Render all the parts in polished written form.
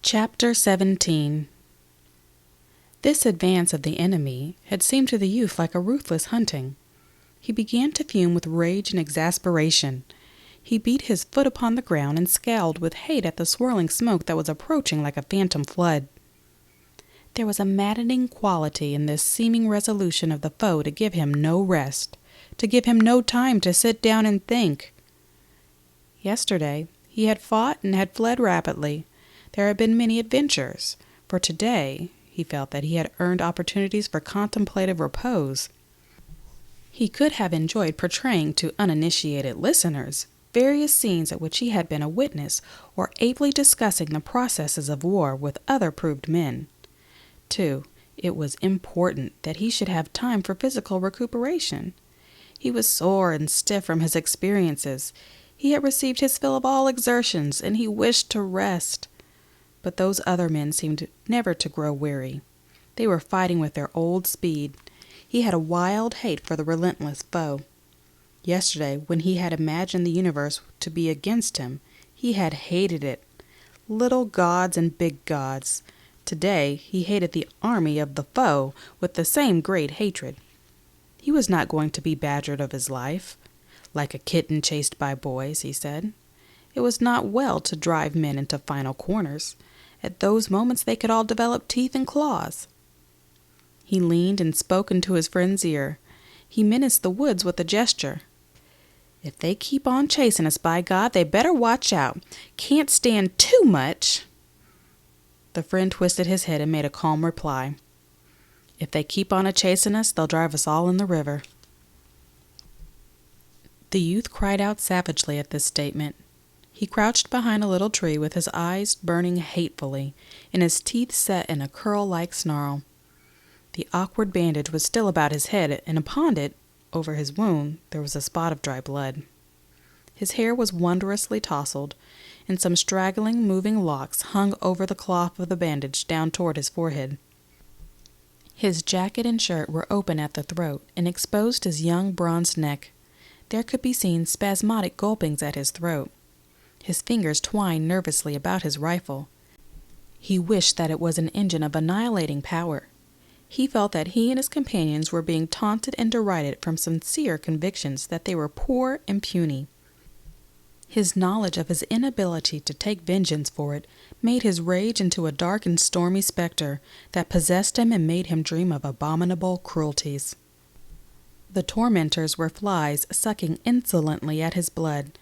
Chapter 17. This advance of the enemy had seemed to the youth like a ruthless hunting. He began to fume with rage and exasperation. He beat his foot upon the ground and scowled with hate at the swirling smoke that was approaching like a phantom flood. There was a maddening quality in this seeming resolution of the foe to give him no rest, to give him no time to sit down and think. Yesterday he had fought and had fled rapidly. There had been many adventures. For today he felt that he had earned opportunities for contemplative repose. He could have enjoyed portraying to uninitiated listeners various scenes at which he had been a witness, or ably discussing the processes of war with other proved men. Too, it was important that he should have time for physical recuperation. He was sore and stiff from his experiences. He had received his fill of all exertions, and he wished to rest. But those other men seemed never to grow weary. They were fighting with their old speed. He had a wild hate for the relentless foe. Yesterday, when he had imagined the universe to be against him, he had hated it. Little gods and big gods. Today, he hated the army of the foe with the same great hatred. He was not going to be badgered of his life. Like a kitten chased by boys, he said. It was not well to drive men into final corners. At those moments they could all develop teeth and claws. He leaned and spoke into his friend's ear. He menaced the woods with a gesture. If they keep on chasing us, by God, they better watch out. Can't stand too much. The friend twisted his head and made a calm reply. If they keep on a-chasing us, they'll drive us all in the river. The youth cried out savagely at this statement. He crouched behind a little tree with his eyes burning hatefully and his teeth set in a curl-like snarl. The awkward bandage was still about his head, and upon it, over his wound, there was a spot of dry blood. His hair was wondrously tousled, and some straggling, moving locks hung over the cloth of the bandage down toward his forehead. His jacket and shirt were open at the throat and exposed his young bronzed neck. There could be seen spasmodic gulpings at his throat. His fingers twined nervously about his rifle. He wished that it was an engine of annihilating power. He felt that he and his companions were being taunted and derided from sincere convictions that they were poor and puny. His knowledge of his inability to take vengeance for it made his rage into a dark and stormy specter that possessed him and made him dream of abominable cruelties. The tormentors were flies sucking insolently at his blood,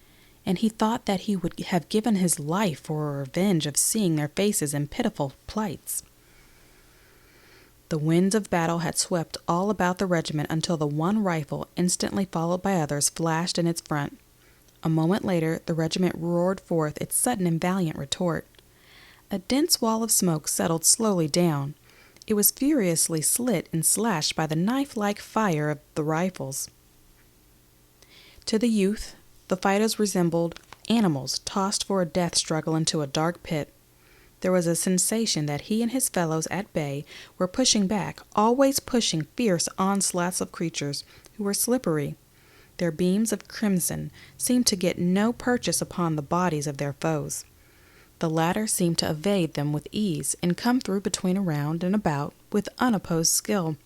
and he thought that he would have given his life for a revenge of seeing their faces in pitiful plights. The winds of battle had swept all about the regiment until the one rifle, instantly followed by others, flashed in its front. A moment later, the regiment roared forth its sudden and valiant retort. A dense wall of smoke settled slowly down. It was furiously slit and slashed by the knife-like fire of the rifles. To the youth, the fighters resembled animals tossed for a death struggle into a dark pit. There was a sensation that he and his fellows at bay were pushing back, always pushing fierce onslaughts of creatures who were slippery. Their beams of crimson seemed to get no purchase upon the bodies of their foes. The latter seemed to evade them with ease and come through between around and about with unopposed skill.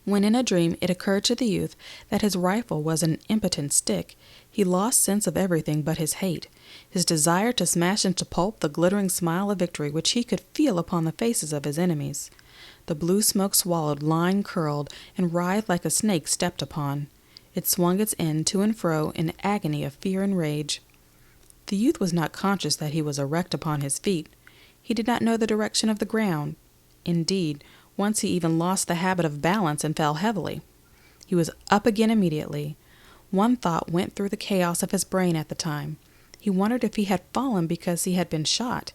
When in a dream it occurred to the youth that his rifle was an impotent stick, he lost sense of everything but his hate, his desire to smash into pulp the glittering smile of victory which he could feel upon the faces of his enemies. The blue smoke swallowed, line curled, and writhed like a snake stepped upon. It swung its end to and fro in agony of fear and rage. The youth was not conscious that he was erect upon his feet. He did not know the direction of the ground. Indeed, once he even lost the habit of balance and fell heavily. He was up again immediately. One thought went through the chaos of his brain at the time. He wondered if he had fallen because he had been shot.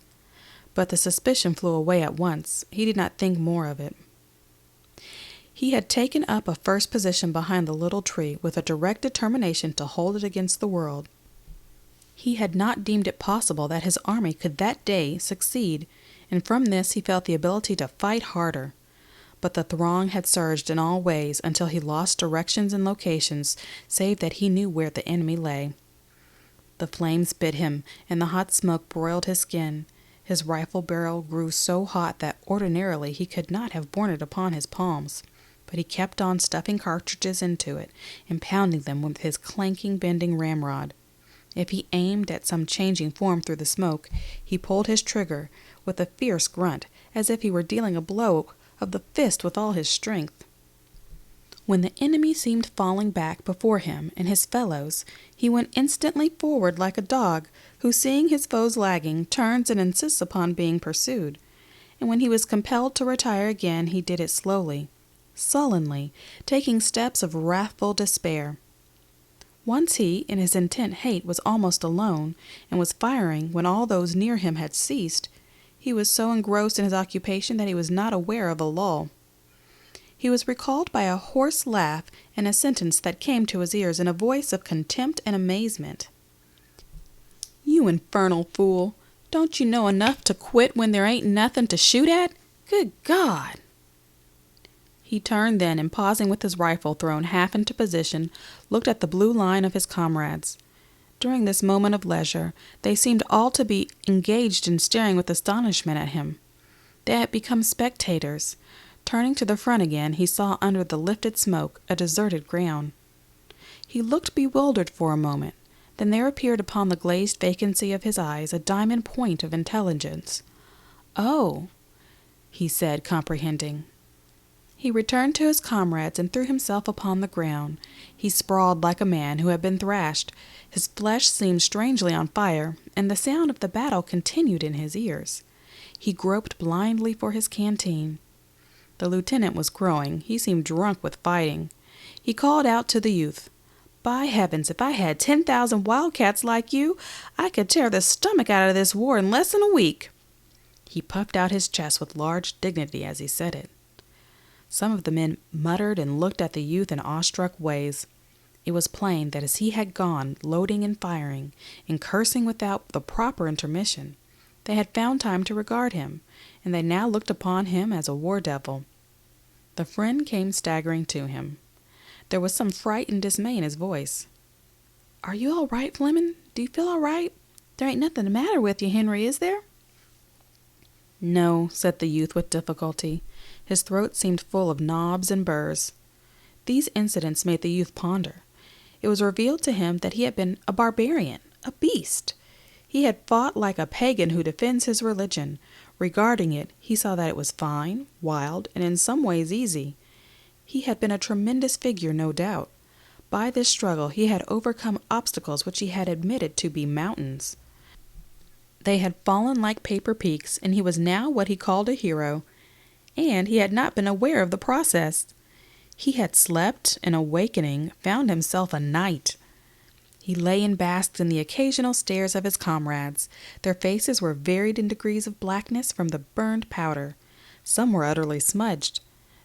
But the suspicion flew away at once. He did not think more of it. He had taken up a first position behind the little tree with a direct determination to hold it against the world. He had not deemed it possible that his army could that day succeed, and from this he felt the ability to fight harder. But the throng had surged in all ways until he lost directions and locations, save that he knew where the enemy lay. The flames bit him, and the hot smoke broiled his skin. His rifle barrel grew so hot that ordinarily he could not have borne it upon his palms, but he kept on stuffing cartridges into it and pounding them with his clanking, bending ramrod. If he aimed at some changing form through the smoke, he pulled his trigger with a fierce grunt, as if he were dealing a blow of the fist with all his strength. When the enemy seemed falling back before him and his fellows, he went instantly forward like a dog who, seeing his foes lagging, turns and insists upon being pursued. And when he was compelled to retire again, he did it slowly, sullenly, taking steps of wrathful despair. Once he, in his intent hate, was almost alone, and was firing when all those near him had ceased. He was so engrossed in his occupation that he was not aware of a lull. He was recalled by a hoarse laugh and a sentence that came to his ears in a voice of contempt and amazement. "You infernal fool! Don't you know enough to quit when there ain't nothing to shoot at? Good God!" He turned then, and pausing with his rifle thrown half into position, looked at the blue line of his comrades. During this moment of leisure, they seemed all to be engaged in staring with astonishment at him. They had become spectators. Turning to the front again, he saw under the lifted smoke a deserted ground. He looked bewildered for a moment. Then there appeared upon the glazed vacancy of his eyes a diamond point of intelligence. "Oh," he said, comprehending. He returned to his comrades and threw himself upon the ground. He sprawled like a man who had been thrashed. His flesh seemed strangely on fire, and the sound of the battle continued in his ears. He groped blindly for his canteen. The lieutenant was growing. He seemed drunk with fighting. He called out to the youth, "By heavens, if I had 10,000 wildcats like you, I could tear the stomach out of this war in less than a week." He puffed out his chest with large dignity as he said it. Some of the men muttered and looked at the youth in awestruck ways. It was plain that as he had gone, loading and firing, and cursing without the proper intermission, they had found time to regard him, and they now looked upon him as a war devil. The friend came staggering to him. There was some fright and dismay in his voice. "Are you all right, Fleming? Do you feel all right? There ain't nothing the matter with you, Henry, is there?" "No," said the youth with difficulty. His throat seemed full of knobs and burrs. These incidents made the youth ponder. It was revealed to him that he had been a barbarian, a beast. He had fought like a pagan who defends his religion. Regarding it, he saw that it was fine, wild, and in some ways easy. He had been a tremendous figure, no doubt. By this struggle he had overcome obstacles which he had admitted to be mountains. They had fallen like paper peaks, and he was now what he called a hero, and he had not been aware of the process. He had slept, and awakening, found himself a knight. He lay and basked in the occasional stares of his comrades. Their faces were varied in degrees of blackness from the burned powder. Some were utterly smudged.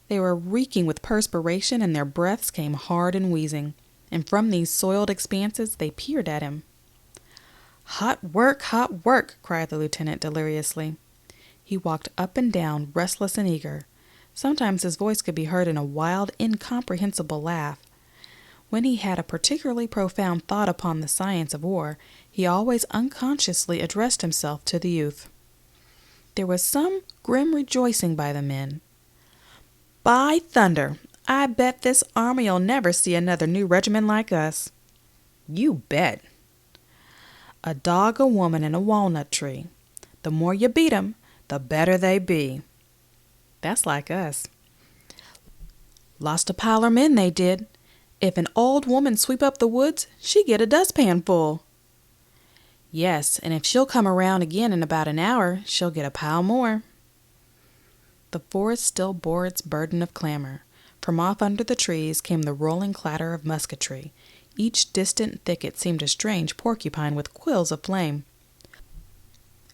They were reeking with perspiration, and their breaths came hard and wheezing, and from these soiled expanses they peered at him. Hot work, cried the lieutenant deliriously. He walked up and down, restless and eager. Sometimes his voice could be heard in a wild, incomprehensible laugh. When he had a particularly profound thought upon the science of war, he always unconsciously addressed himself to the youth. There was some grim rejoicing by the men. "By thunder, I bet this army'll never see another new regiment like us." "You bet." "A dog, a woman, and a walnut tree. The more you beat 'em, the better they be." "That's like us." "Lost a pile of men, they did. If an old woman sweep up the woods, she get a dustpan full." "Yes, and if she'll come around again in about an hour, she'll get a pile more." The forest still bore its burden of clamor. From off under the trees came the rolling clatter of musketry. Each distant thicket seemed a strange porcupine with quills of flame.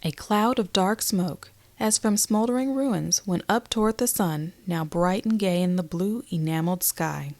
A cloud of dark smoke, as from smoldering ruins, went up toward the sun, now bright and gay in the blue enameled sky.